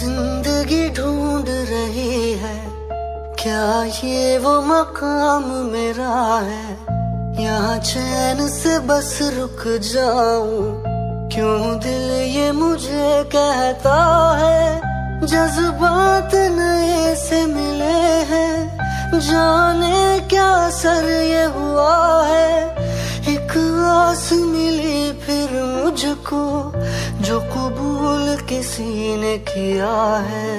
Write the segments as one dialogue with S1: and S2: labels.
S1: जिंदगी ढूंढ रही है, क्या ये वो मकाम मेरा है? यहाँ चैन से बस रुक जाऊं, क्यों दिल ये मुझे कहता है? जज्बात नए से मिले हैं, जाने क्या असर ये हुआ है। एक आस मिली फिर मुझको, जो कबूल किसी ने किया है।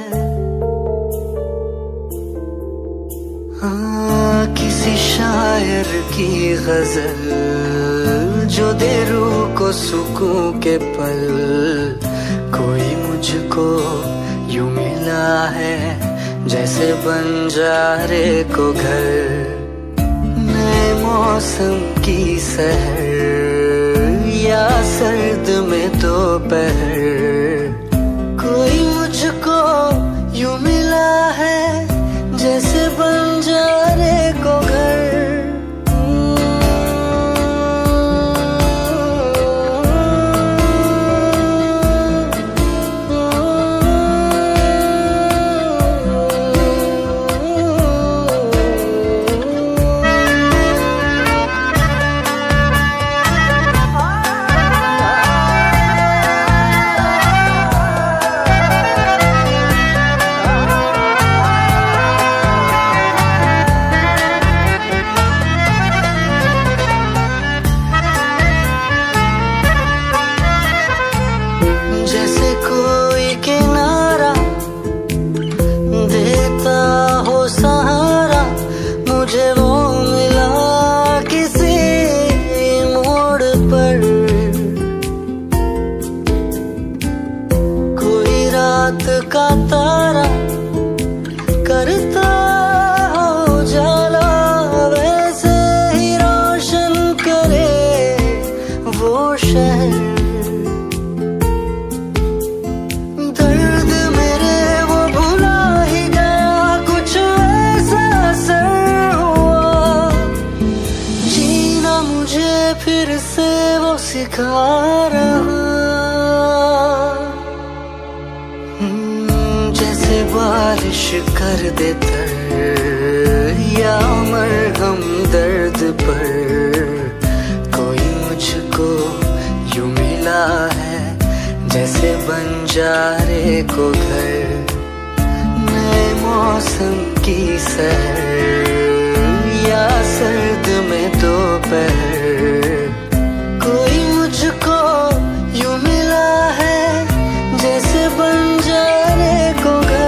S1: किसी शायर की गजल जो दे रूह को सुकून के पल, कोई मुझको यूं मिला है जैसे बंजारे को घर। नए मौसम की सहर या सर्द में दोपहर, कोई मुझको यूं मिला है जैसे बंजारे को घर। मुझे वो मिला किसी मोड़ पर, कोई रात का तारा करता हो उजाला, वैसे ही रोशन करे वो शहर। दर्द मेरे वो भुला ही गया, कुछ ऐसा असर हुआ, जीना मुझे फिर से वो सिखा रहा। जैसे बारिश कर दे तर या मरहम दर्द पर, कोई मुझको यूं मिला है जैसे बंजारे को घर। नए मौसम की सहर या सर्द में दोपहर, कोई मुझको यूं मिला है जैसे बंजारे को घर।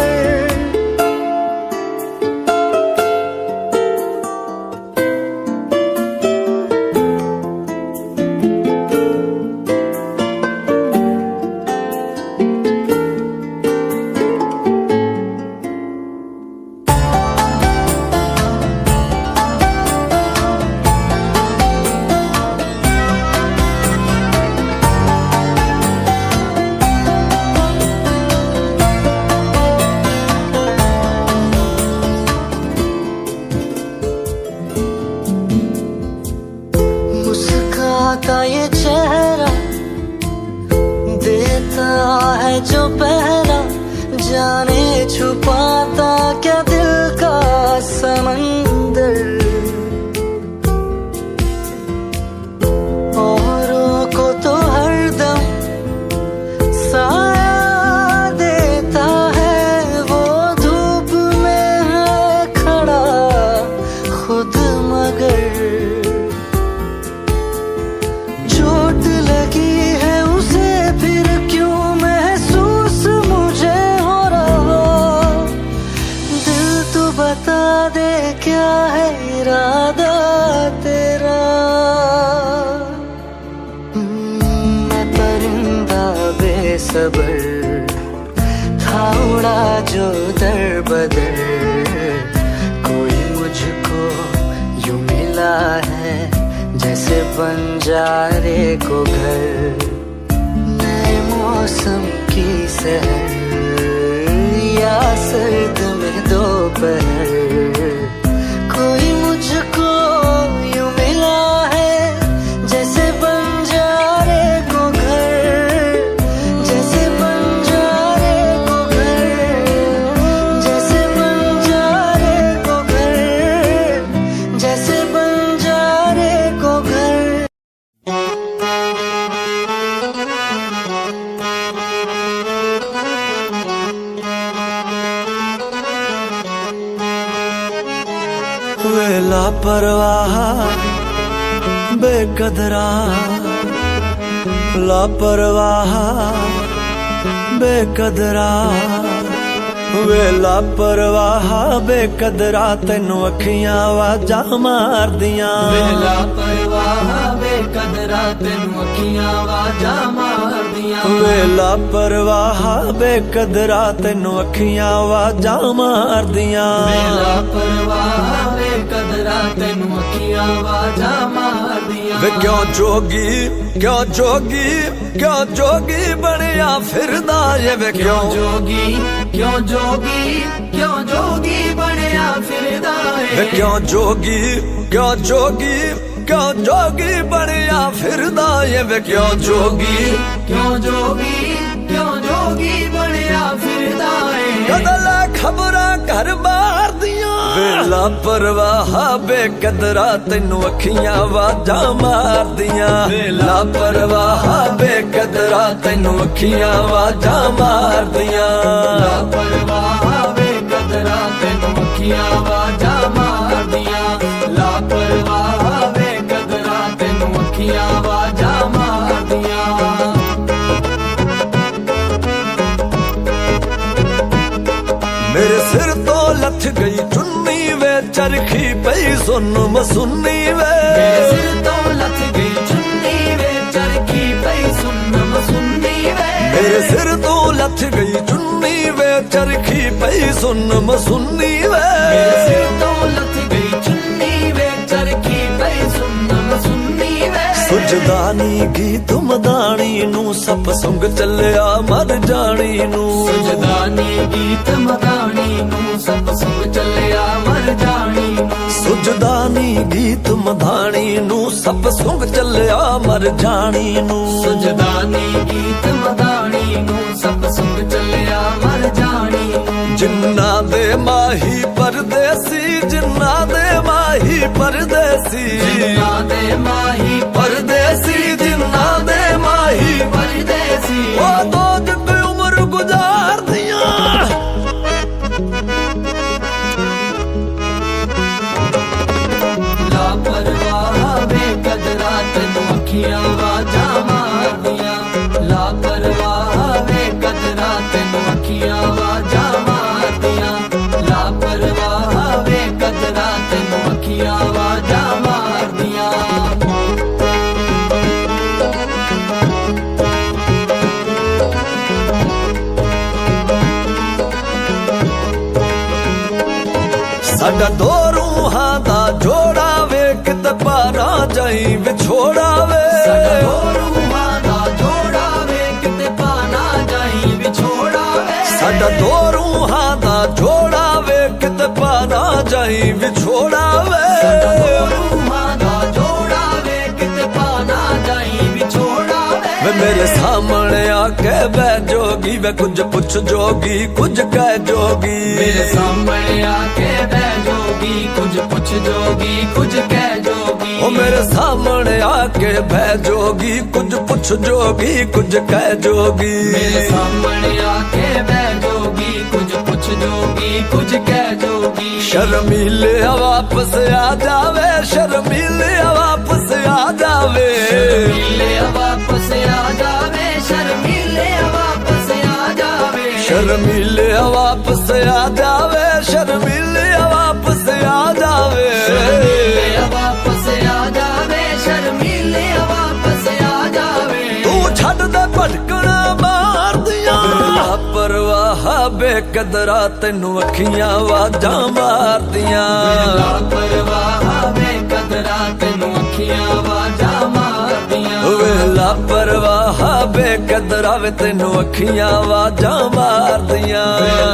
S1: मुस्काता ये चेहरा देता है जो पहरा, जाने छुपाता क्या दिल का समंदर। औरों को तो हरदम साया देता है, वो धूप में है खड़ा खुद मगर। चोट लगी है उसे फिर क्यों महसूस मुझे हो रहा, दिल तो बता दे क्या है इरादा तेरा। मैं परिंदा बेसबर था उड़ा जो दर बदर, कोई मुझको यूं मिला है जैसे बंजारे को घर। नए मौसम की सहर या सर्द में दोपहर, कोई मुझको यूं मिला है जैसे बंजारे को घर, जैसे बंजारे को घर। वे लापरवाह बेकदरा, लापरवाह बेकदरा, वे लापरवाह बेकदरा, तेनू अखियां आवाजां मारदियां।
S2: वे लापरवाह बेकदरा, तेनू अखियां आवाजां मारदियां।
S1: वे लापरवाह बेकदरा, तेनू अखियां आवाजां मारदियां।
S2: वे लापरवाह बेकदरा, तेनू अखियां आवाजां मारदियां।
S1: वे क्यों जोगी, क्यों जोगी, क्यों जोगी बनिया फिरदा ये, वे क्यों
S2: जोगी, क्यों जोगी, क्यों जोगी बनिया फिरदा है।
S1: वे क्यों जोगी, क्यों जोगी, क्यों जोगी बनिया फिरदा ये, वे क्यों जोगी,
S2: क्यों जोगी, क्यों जोगी बनिया फिरदा है।
S1: कदला खबरां घर बार दियां। वे लापरवाह बेकदरा, तेनू अखियां आवाजां मारदियां। वे लापरवाह बेकदरा, तेनू अखियां आवाजां मारदियां।
S2: लापरवाह बेकदरा, तेनू अखियां आवाजां मारदियां। लापरवाह बेकदरा, तेनू अखियां आवाजां मारदियां।
S1: मेरे सिर तो लथ गई चुन्नी वे, चरखी पई सुन मसुन्नी वे।
S2: मेरे सिर तो लथ गई चुन्नी वे, चरखी पई सुन मसुन्नी वे।
S1: मेरे सिर तो लथ गई चुन्नी वे, चरखी पई सुन मसुन्नी वे।
S2: मेरे सिर तो लथ गई चुन्नी वे, चरखी पई सुन मसुन्नी वे।
S1: सुजदानी गीत मदानी नू, सप सुंग चलिया मर जानी नू।
S2: सुजदानी गीत मदानी नू, सब सुंग चलिया मर जानी नू।
S1: सुजदानी गीत मदानी नू, सप सुंग चलिया मर जानी नू।
S2: सुजदानी गीत मदानी नू, सब सुंग चलिया मर जानी नू।
S1: जिन्ना दे माही परदेसी, जिन्ना दे माही परदेसी,
S2: जिन्ना दे माही
S1: परदेसी, जिन्ना दे माही
S2: परदेसी।
S1: ओ दो जग उम्र गुजार दियां।
S2: लापरवाह बेकदरा, तेनू अखियां आवाजां मारदियां। लापरवाह बेकदरा, तेनू अखियां आवाजां मारदियां। लापरवाह बेकदरा, तेनू अखियां आवाजां मारदियां।
S1: साडा दो रूहां दा जोड़ा वे, किते पारा जाई विछोड़ा वे।
S2: साडा दो रूहां दा जोड़ा वे, किते पाना जाई विछोड़ा वे।
S1: साडा दो रूहां दा जोड़ा वे, किते पारा जाई विछोड़ा वे।
S2: साडा दो रूहां दा जोड़ा वे, किते पाना जाई विछोड़ा वे।
S1: वे मेरे सामने आके बह जोगी, वे कुछ पुछ जोगी, कुछ कह जोगी।
S2: मेरे सामने आके बह जोगी, कुछ पुछ जोगी, कुछ कह जोगी।
S1: ओ मेरे सामने आके बह जोगी, कुछ पुछ जोगी, कुछ कह जोगी।
S2: मेरे सामने आके बह जोगी, कुछ पुछ जोगी, कुछ कह जोगी।
S1: शर्मीले वापस आ जावे, शर्मीले वापस आ जावे।
S2: शर्मीले वापस आ जावे, शर्मीले वापस आ जावे।
S1: शर्मीले वापस आ जावे, शर्मीले वापस आ जावे।
S2: शर्मीले वापस आ जावे, शर्मीले वापस आ जावे।
S1: तू छड़ दे भटकना मार दियां। लापरवाह बेकदरा, तेनू अखियां आवाजां मार दियां।
S2: लापरवाह बेकदरा, तेनू अखियां आवाजां मारदियां।
S1: वे लापरवाह बेकदरा, वे तेनू अखियां आवाजां मार दियां।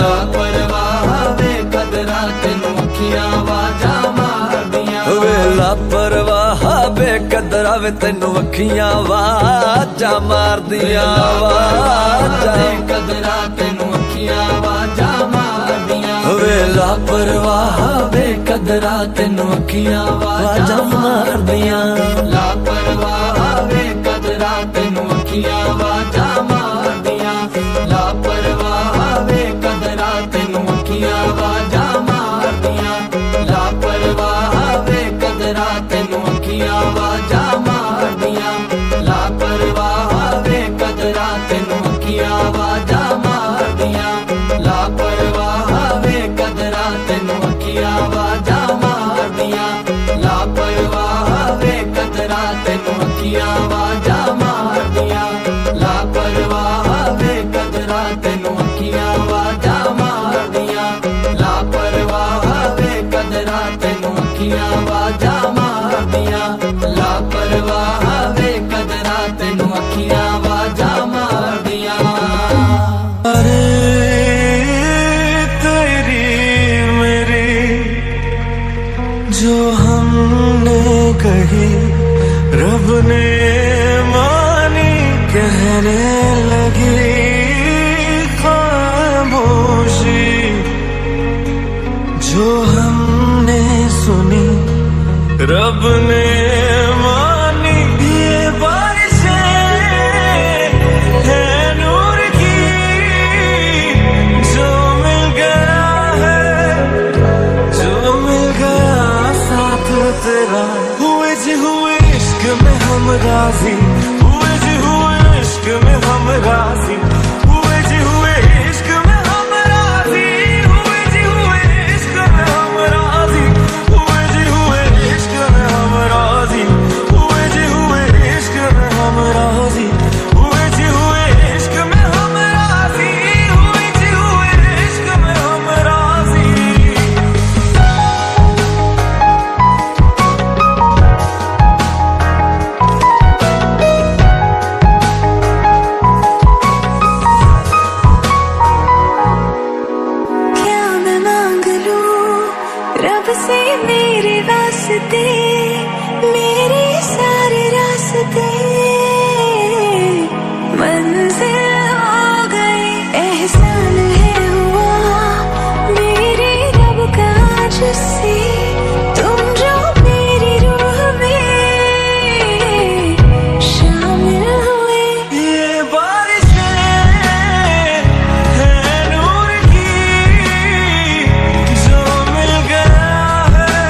S2: लापरवाह बेकदरा, तेनू अखियां आवाजां मारदियां।
S1: वे लापरवाह बेकदरा, वे तेनू अखियां आवाजां मार दियां। आवाजां
S2: बेकदरा, तेनू अखियां आवाजां मारदियां।
S1: वे लापरवाह
S2: बेकदरा, तेनू अखियां आवाजां मारदियां। लापरवाह बेकदरा, तेनू अखियां आवाजां मारदियां। लापरवाह बेकदरा, तेनू अखियां आवाजां मारदियां। लापरवाह
S1: रब ने मानी ये बारिशें है नूर की, जो मिल गया है, जो मिल गया साथ तेरा। हुए जी हुए इश्क में हम राजी, हुए जी हुए इश्क में हम राजी, हुए जी हुए इश्क में हम राजी, हुए जी हुए इश्क में हम राजी, हुए जी हुए इश्क में हम राजी, हुए जी हुए इश्क में हम राजी, हुए जी हुए इश्क में हम राजी, हुए जी हुए इश्क में हम राजी।
S3: क्या मैं मांग लूं रब से मेरे वास्ते, मेरे सारे रास्ते मंजिल हो गए। एहसान है हुआ मेरे रब का मुझसे, तुम जो मेरी रूह में शामिल हुए।
S1: ये बारिशें है नूर की, जो मिल गया है,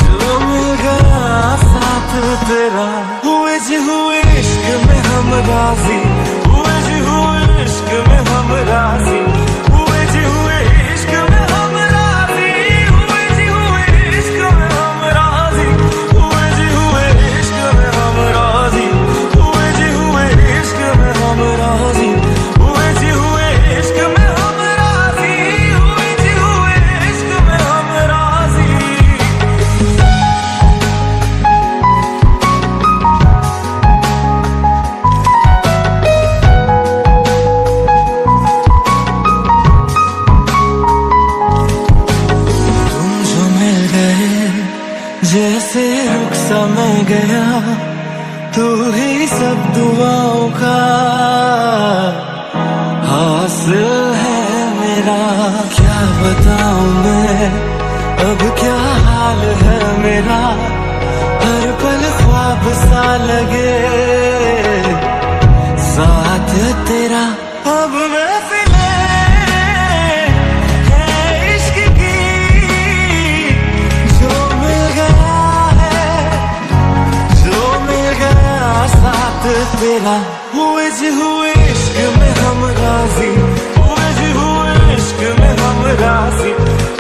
S1: जो मिल गया साथ तेरा। हुए जी हुए इश्क में हम राजी, हुए जी हुए इश्क में हम राजी, हुए जी हुए इश्क में हम राजी, हुए जी हुए इश्क में हम राजी, हुए जी हुए इश्क में हम राजी, हुए जी हुए इश्क में हम राजी, हुए जी हुए इश्क में हम राजी, हुए जी हुए इश्क में हम राजी। तुम जो मिल गए जैसे रुख समय गया, तू ही सब दुआओं का हासिल है मेरा। क्या बताऊं मैं अब क्या हाल है मेरा, हर पल ख्वाब सा लगे साथ तेरा। अब महफिलें है इश्क की, जो मिल गया है, जो मिल गया साथ तेरा। हुए जी हुए इश्क में हम राजी, हुए जी हुए इश्क में हम राजी,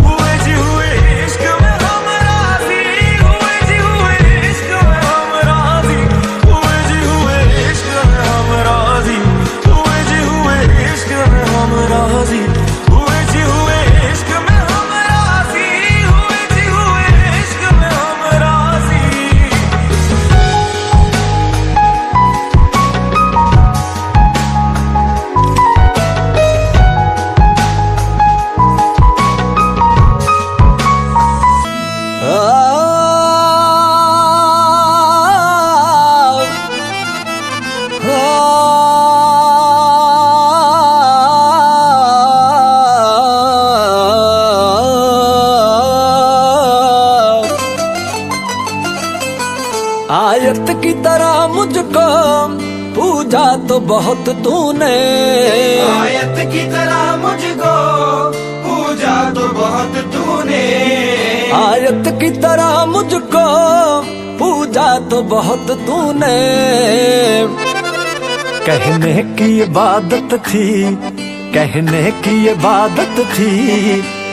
S1: हुए जी हुए इश्क में हम राजी, हुए जी हुए इश्क में हम राजी, हुए जी हुए इश्क में हम राजी, हुए जी हुए इश्क में हम राजी, हुए जी हुए इश्क में हम राजी, हुए जी हुए इश्क में हम राजी। आयत की तरह मुझको पूजा तो बहुत तूने,
S2: आयत की तरह मुझको पूजा तो बहुत तूने,
S1: आयत की तरह मुझको पूजा तो बहुत तूने। कहने की इबादत थी, कहने की इबादत थी,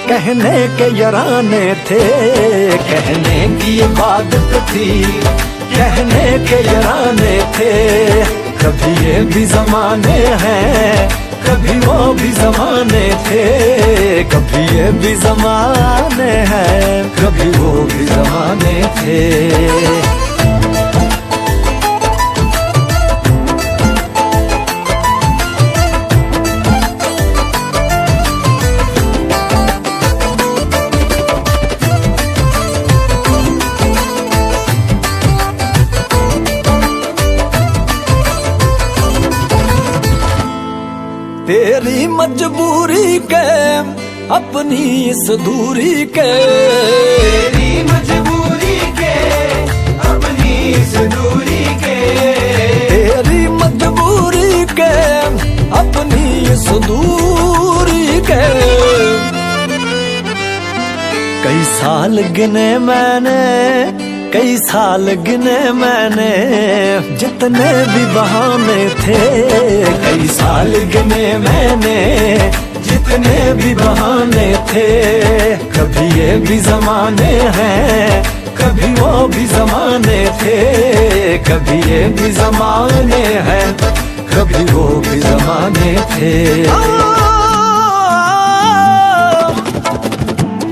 S1: कहने के यराने थे, कहने की इबादत थी, कहने के यराने थे। कभी ये भी जमाने हैं, कभी वो भी जमाने थे, कभी ये भी जमाने हैं, कभी वो भी जमाने थे। तेरी मजबूरी के अपनी इस दूरी के,
S2: तेरी मजबूरी इस दूरी के,
S1: तेरी मजबूरी के, अपनी इस दूरी के। कई साल गिने मैंने, कई साल गिने मैंने, जितने भी बहाने थे। कई साल गिने मैंने, जितने भी बहाने थे। कभी ये भी जमाने हैं, कभी वो भी जमाने थे। कभी ये भी जमाने हैं, कभी वो भी जमाने थे।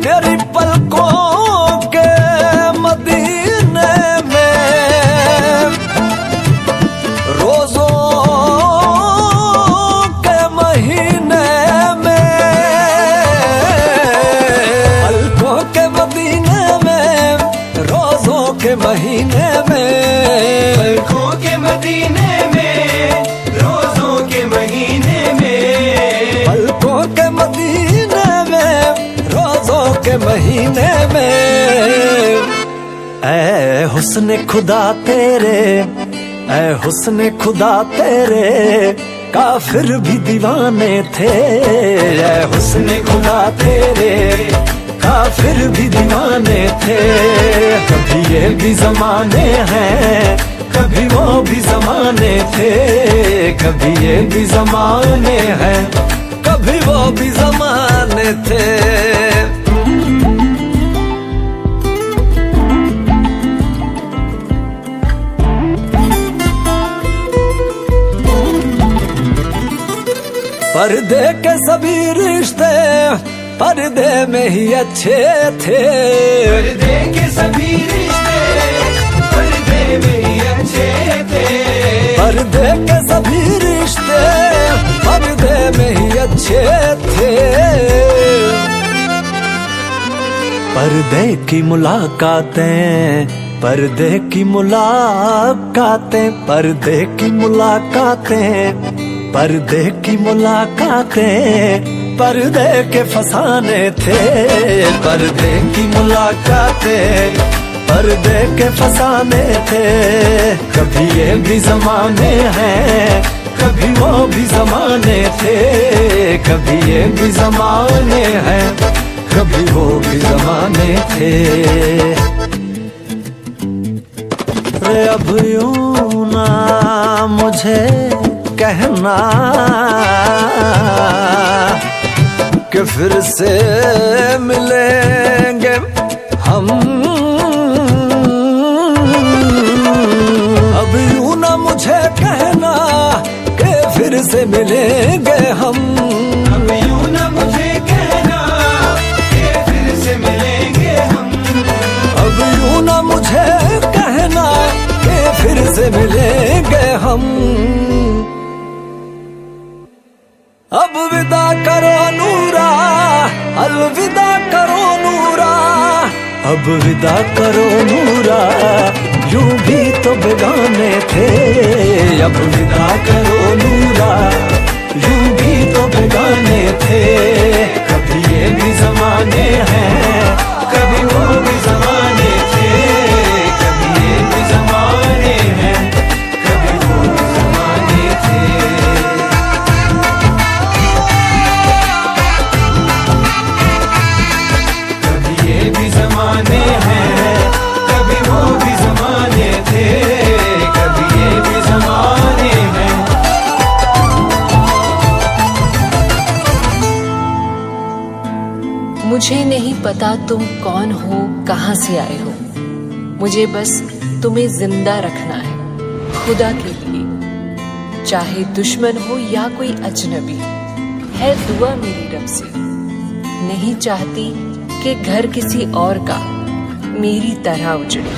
S1: तेरी पलकों के मदीने में, रोजों के महीने में, पलकों के मदीने में, रोजों के महीने में,
S2: पलकों के मदीने में, रोजों के महीने में,
S1: पलकों के मदीने में, रोजों के महीने में। ऐ हुस्न खुदा तेरे, ऐ हुस्न खुदा तेरे, काफिर भी दीवाने थे। ऐ हुस्न खुदा तेरे, काफिर भी दीवाने थे। कभी ये भी जमाने हैं, कभी वो भी जमाने थे। कभी ये भी जमाने हैं, कभी वो भी जमाने थे। पर्दे के सभी रिश्ते पर्दे में ही अच्छे थे।
S2: पर्दे के सभी रिश्ते पर्दे में ही अच्छे थे।
S1: पर्दे के सभी रिश्ते पर्दे में ही अच्छे थे। पर्दे की मुलाकातें, पर्दे की मुलाकातें, पर्दे की मुलाकातें, पर्दे की मुलाकातें, पर्दे के फसाने थे। पर्दे की मुलाकातें, पर्दे के फसाने थे। कभी ये भी जमाने हैं, कभी वो भी जमाने थे। कभी ये भी जमाने हैं, कभी वो भी जमाने थे। रे अब यूं ना मुझे कहना कि फिर से मिलेंगे हम। अब यूं ना मुझे कहना कि फिर से मिलेंगे हम।
S2: अब यूं ना मुझे कहना कि फिर से मिलेंगे हम।
S1: अब यूं ना मुझे कहना कि फिर से मिलेंगे हम। अब विदा करो नूरा, अलविदा करो नूरा। अब विदा करो नूरा, यूं भी तो बेगाने थे। अब विदा करो नूरा, यूं भी तो बेगाने थे। कभी ये भी जमाने हैं, कभी वो भी जमाने थे। कभी ये भी जमाने हैं, कभी वो भी जमाने थे। ये भी जमाने हैं, कभी वो भी जमाने थे। कभी ये भी जमाने हैं।
S4: मुझे नहीं पता तुम कौन हो, कहाँ से आए हो। मुझे बस तुम्हें जिंदा रखना है खुदा के लिए। चाहे दुश्मन हो या कोई अजनबी, है दुआ मेरी रब से। नहीं चाहती कि घर किसी और का मेरी तरह उजड़े।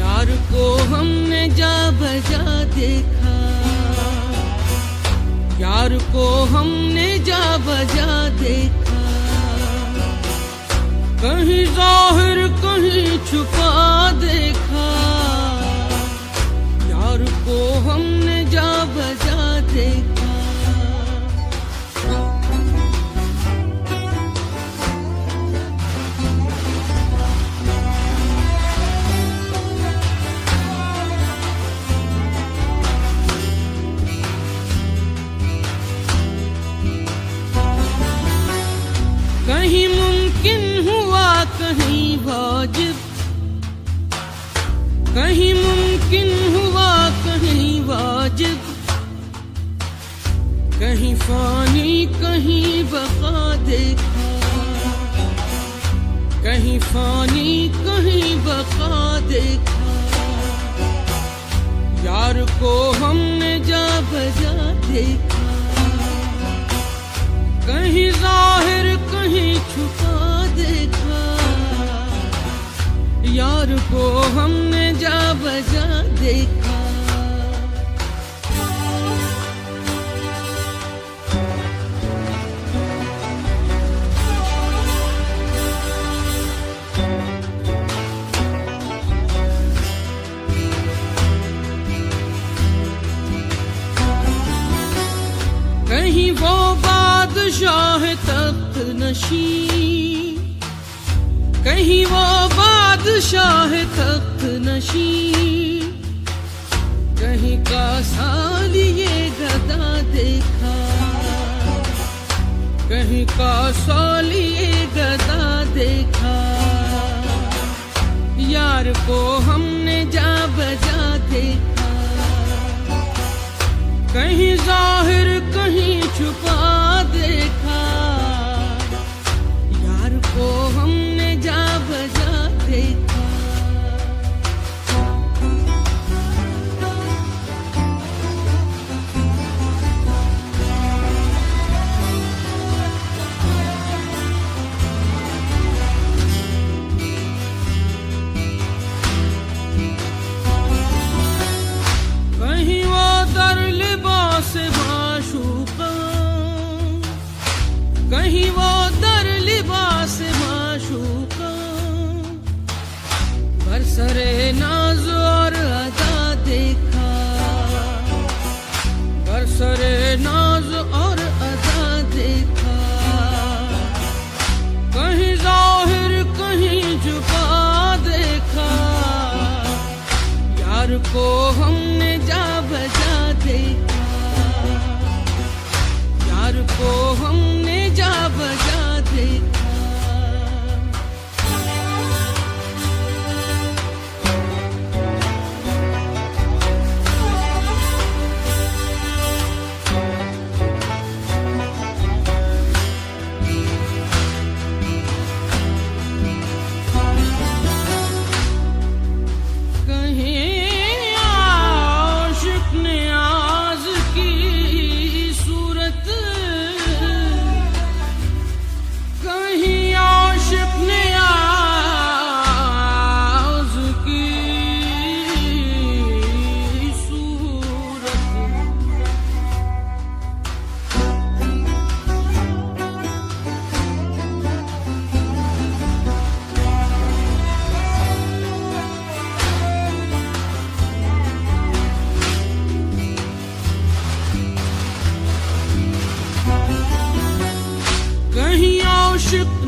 S5: यार को हमने जा बजा देखा, यार को हमने जा बजा देखा, कहीं जाहिर कहीं छुपा देखा, यार को हमने जा बजा देखा। कहीं मुमकिन हुआ कहीं वाजिब, कहीं मुमकिन हुआ कहीं वाजिब, कहीं फानी कहीं बका देखा, कहीं फानी कहीं बका देखा, यार को हमने जा बजा देखा, कहीं जाहिर कहीं छुपा देखा, यार को हमने जा बजा देखा। कहीं वो बादशाह तख्त नशी, कहीं वो बादशाह तख्त नशी, कहीं का सालिए गदा देखा, कहीं का सालिए गदा देखा, यार को हमने जा बजा देखा, कहीं जाहिर कहीं छुपा देखा, यार को हमने जा बजा देखा। कहीं वो दर लिबास माशूका, कहीं वो दर लिबास माशूका, बरसरे नाज और अदा देखा, बरसरे नाज और अदा देखा, कहीं जाहिर कहीं छुपा देखा, यार को हमने जा बजा देखा, यार को हमने जा बजा देखा।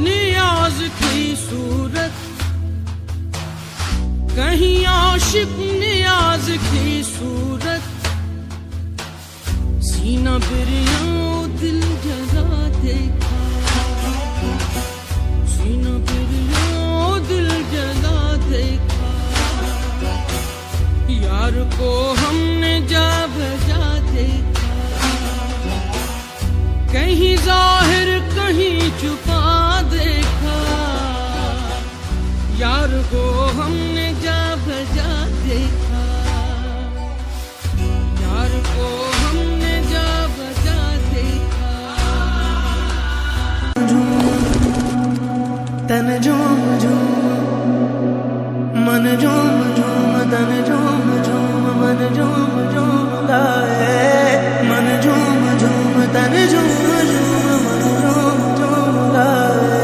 S5: नियाज की सूरत, कहीं आशिक नियाज की सूरत, सीना बिरिया दिल जला देखा, सीना बिरिया दिल जला देखा, यार को हमने जा बजा देखा, कहीं जाहिर कहीं छुपा देखा, यार को हमने जा बजा देखा।
S2: तन झूम झूम मन झूम झूम गाए, मन झूम झूम तन झूम झूम मन झूम झूम गाए।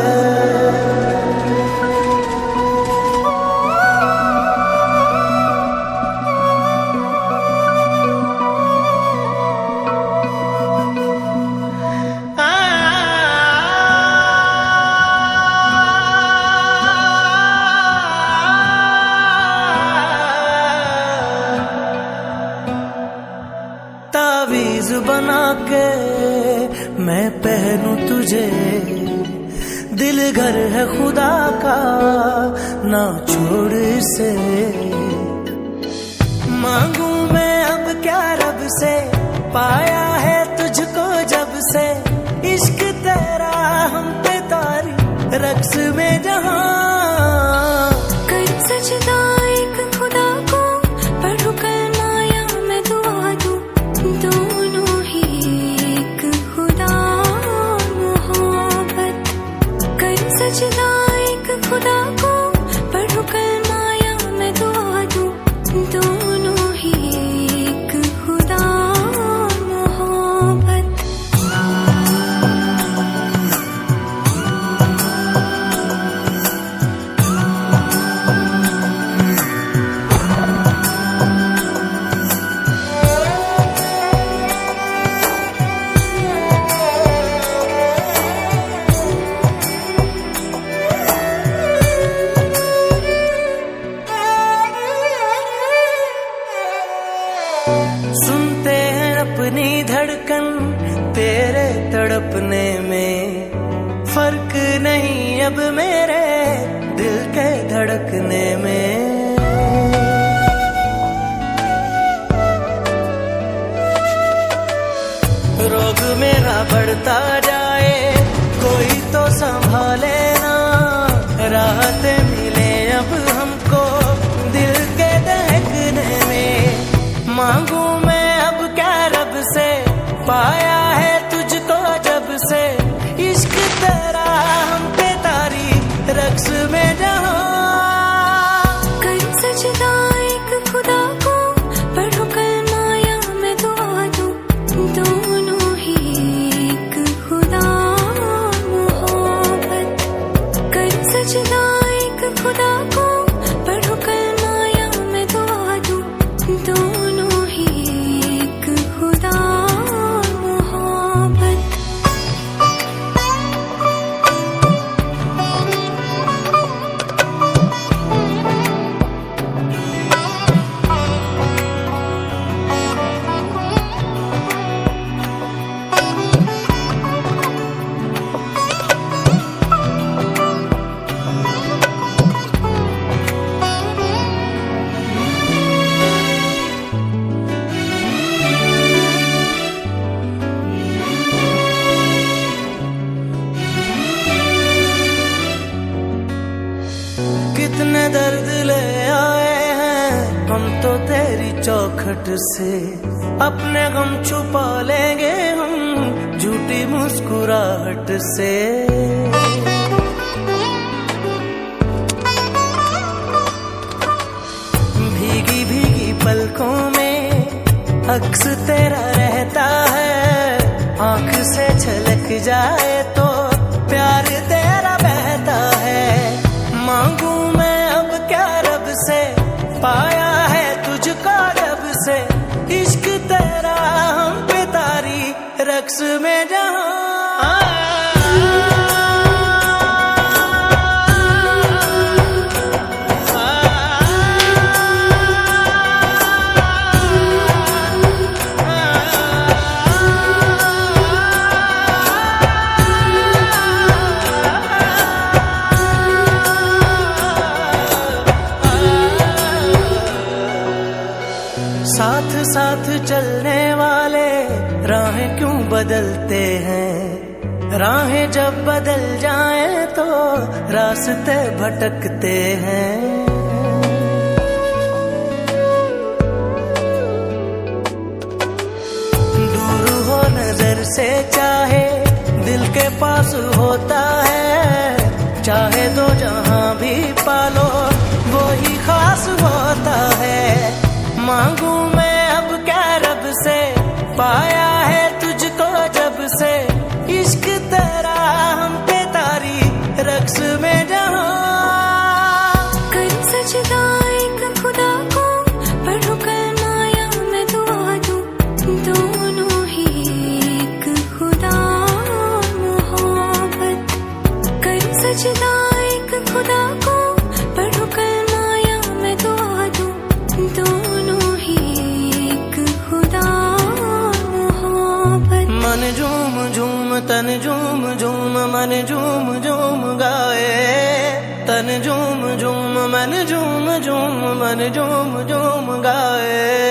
S2: तावीज बना के मैं पहनूं तुझे, दिल घर है खुदा का ना छोड़ इसे। मांगू मैं अब क्या रब से, पाया है तुझको जब से, इश्क तेरा हम पे तारी रक्स में जहां।
S3: कर सजदा एक खुदा को, पढ़ूं कलमा या मैं दुआ दूं, दोनों ही एक खुदा मोहब्बत। कर सजदा एक खुदा को, पढ़ूं कलमा या मैं दुआ दूं, दोनों ही एक खुदा मोहब्बत।
S2: सुनते हैं अपनी धड़कन तेरे तड़पने में, फर्क नहीं अब मेरे दिल के धड़कने में। रोग मेरा बढ़ता जाए कोई तो संभाले ना, राहतें मिले अब हमको दिल के दहकने में। मांगू मैं अब क्या रब से, पाया है तुझको जब से, इश्क तेरा हम पे तारी रक्स में जहां।
S3: कर सजदा एक खुदा को, पढ़ूं कलमा या मैं दुआ दूं, दोनों ही एक खुदा मोहब्बत। कर सजदा एक खुदा को, पढ़ूं कलमा या मैं दुआ दूं, दोनों ही एक खुदा मोहब्बत।
S2: कितने दर्द ले आए हैं हम तो तेरी चौखट से, अपने गम छुपा लेंगे हम झूठी मुस्कुराहट से। भीगी भीगी पलकों में अक्स तेरा रहता है, आंख से छलक जाए तो प्यार तेरा बहता है। मांगू मैं अब क्या रब से, पाया है तुझको जब से, इश्क तेरा हम पे तारी रक्स में जहां। साथ साथ चलने वाले राहें क्यों बदलते हैं, राहें जब बदल जाएं तो रास्ते भटकते हैं। दूर हो नजर से चाहे दिल के पास होता है, चाहे दो जहां भी पालो वो ही खास होता है। मांगू मैं अब क्या रब से, पाया है तुझको जब से, इश्क तेरा हम पे तारी रक्स में जहाँ।
S3: कर सजदा एक खुदा को, पढ़ो कलमा या मैं दुआ दूं, दोनों ही एक खुदा मोहब्बत। कर सजदा एक खुदा को, पढ़ो कलमा या मैं दुआ दूं, दोनों ही एक खुदा मोहब्बत।
S2: मन झूम झूम तन झूम झूम मन झूम झूम गाए, तन झूम झूम मन झूम झूम मन झूम झूम गाए।